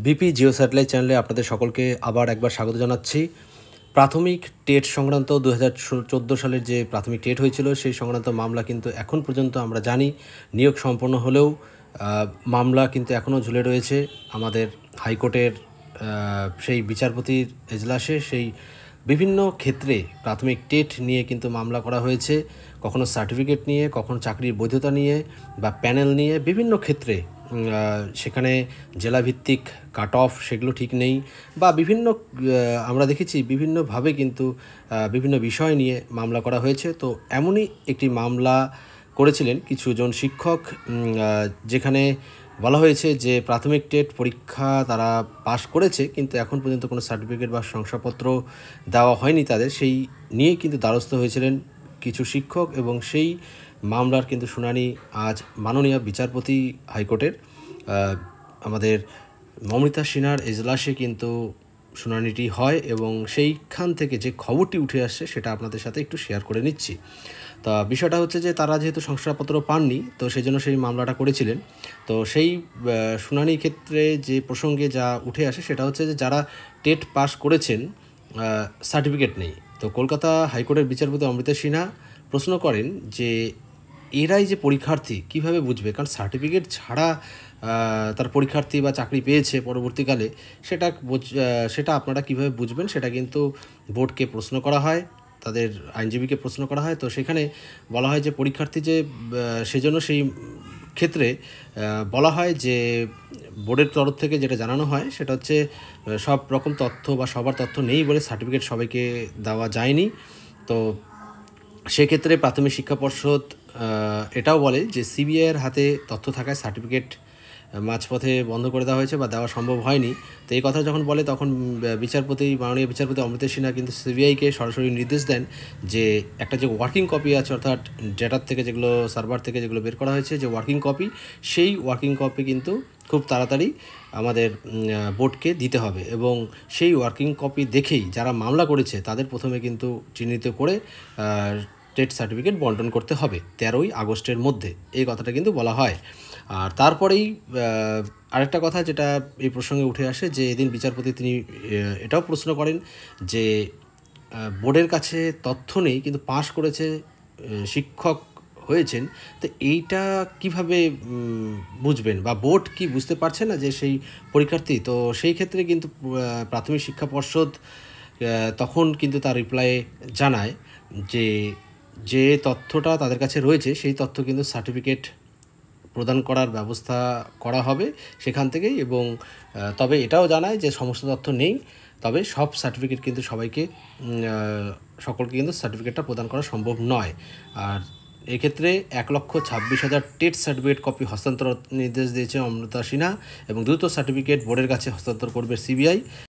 BP Jio satellite চ্যানেলে আপনাদের সকলকে আবার একবার স্বাগত জানাচ্ছি। প্রাথমিক টেট সংক্রান্ত 2014 সালের যে প্রাথমিক টেট হয়েছিল সেই সংক্রান্ত মামলা কিন্তু এখন পর্যন্ত আমরা জানি নিয়োগ সম্পন্ন হলেও মামলা কিন্তু এখনও ঝুলে রয়েছে আমাদের হাইকোর্টের সেই বিচারপতির এজলাসে। সেই বিভিন্ন ক্ষেত্রে প্রাথমিক টেট নিয়ে কিন্তু মামলা করা হয়েছে, কখনো সার্টিফিকেট নিয়ে, কখনো চাকরির বৈধতা নিয়ে বা প্যানেল নিয়ে, বিভিন্ন ক্ষেত্রে সেখানে জেলাভিত্তিক কাট অফ সেগুলো ঠিক নেই বা বিভিন্ন আমরা দেখেছি বিভিন্নভাবে কিন্তু বিভিন্ন বিষয় নিয়ে মামলা করা হয়েছে। তো এমনই একটি মামলা করেছিলেন কিছুজন শিক্ষক, যেখানে বলা হয়েছে যে প্রাথমিক টেট পরীক্ষা তারা পাশ করেছে কিন্তু এখন পর্যন্ত কোনো সার্টিফিকেট বা শংসাপত্র দেওয়া হয়নি তাদের। সেই নিয়ে কিন্তু দ্বারস্থ হয়েছিলেন কিছু শিক্ষক এবং সেই মামলার কিন্তু শুনানি আজ মাননীয় বিচারপতি হাইকোর্টের আমাদের মমতা সিনহার এজলাসে কিন্তু শুনানিটি হয় এবং সেইখান থেকে যে খবরটি উঠে আসছে সেটা আপনাদের সাথে একটু শেয়ার করে নিচ্ছি। তা বিষয়টা হচ্ছে যে তারা যেহেতু শংসাপত্র পাননি তো সেই জন্য সেই মামলাটা করেছিলেন। তো সেই শুনানির ক্ষেত্রে যে প্রসঙ্গে যা উঠে আসে সেটা হচ্ছে যে যারা টেট পাস করেছেন সার্টিফিকেট নেই। তো কলকাতা হাইকোর্টের বিচারপতি অমৃতা সিনহা প্রশ্ন করেন যে এরাই যে পরীক্ষার্থী কীভাবে বুঝবে, কারণ সার্টিফিকেট ছাড়া তার পরীক্ষার্থী বা চাকরি পেয়েছে পরবর্তীকালে সেটা আপনারা কীভাবে বুঝবেন, সেটা কিন্তু বোর্ডকে প্রশ্ন করা হয়, তাদের আইনজীবীকে প্রশ্ন করা হয়। তো সেখানে বলা হয় যে পরীক্ষার্থী যে সেজন্য সেই ক্ষেত্রে বলা হয় যে বোর্ডের তরফ থেকে যেটা জানানো হয় সেটা হচ্ছে সব রকম তথ্য বা সবার তথ্য নেই বলে সার্টিফিকেট সবাইকে দেওয়া যায়নি। তো সেক্ষেত্রে প্রাথমিক শিক্ষা পর্ষদ এটাও বলে যে সিবিআইয়ের হাতে তথ্য থাকায় সার্টিফিকেট মাঝপথে বন্ধ করে দেওয়া হয়েছে বা দেওয়া সম্ভব হয়নি। তো এই কথা যখন বলে তখন মাননীয় বিচারপতি অমৃতা সিনহা কিন্তু সিবিআইকে সরাসরি নির্দেশ দেন যে একটা যে ওয়ার্কিং কপি আছে, অর্থাৎ ডেটার থেকে যেগুলো সার্ভার থেকে যেগুলো বের করা হয়েছে যে ওয়ার্কিং কপি, সেই ওয়ার্কিং কপি কিন্তু খুব তাড়াতাড়ি আমাদের বোর্ডকে দিতে হবে এবং সেই ওয়ার্কিং কপি দেখেই যারা মামলা করেছে তাদের প্রথমে কিন্তু চিহ্নিত করে টেট সার্টিফিকেট বন্টন করতে হবে 13ই আগস্টের মধ্যে, এই কথাটা কিন্তু বলা হয়। আর তারপরেই আরেকটা কথা যেটা এই প্রসঙ্গে উঠে আসে যে এদিন বিচারপতি তিনি এটাও প্রশ্ন করেন যে বোর্ডের কাছে তথ্য নেই কিন্তু পাশ করেছে, শিক্ষক হয়েছেন, তো এইটা কিভাবে বুঝবেন বা বোর্ড কি বুঝতে পারছে না যে সেই পরীক্ষার্থী? তো সেই ক্ষেত্রে কিন্তু প্রাথমিক শিক্ষা পর্ষদ তখন কিন্তু তার রিপ্লাই জানায় যে যে তথ্যটা তাদের কাছে রয়েছে সেই তথ্য কিন্তু সার্টিফিকেট প্রদান করার ব্যবস্থা করা হবে সেখান থেকেই, এবং তবে এটাও জানায় যে সমস্ত তথ্য নেই, তবে সব সার্টিফিকেট কিন্তু সকলকে কিন্তু সার্টিফিকেটটা প্রদান করা সম্ভব নয়। আর এক্ষেত্রে 1,26,000 টেট সার্টিফিকেট কপি হস্তান্তর নির্দেশ দিয়েছে অমৃতা সিনহা এবং দ্রুত সার্টিফিকেট বোর্ডের কাছে হস্তান্তর করবে সিবিআই।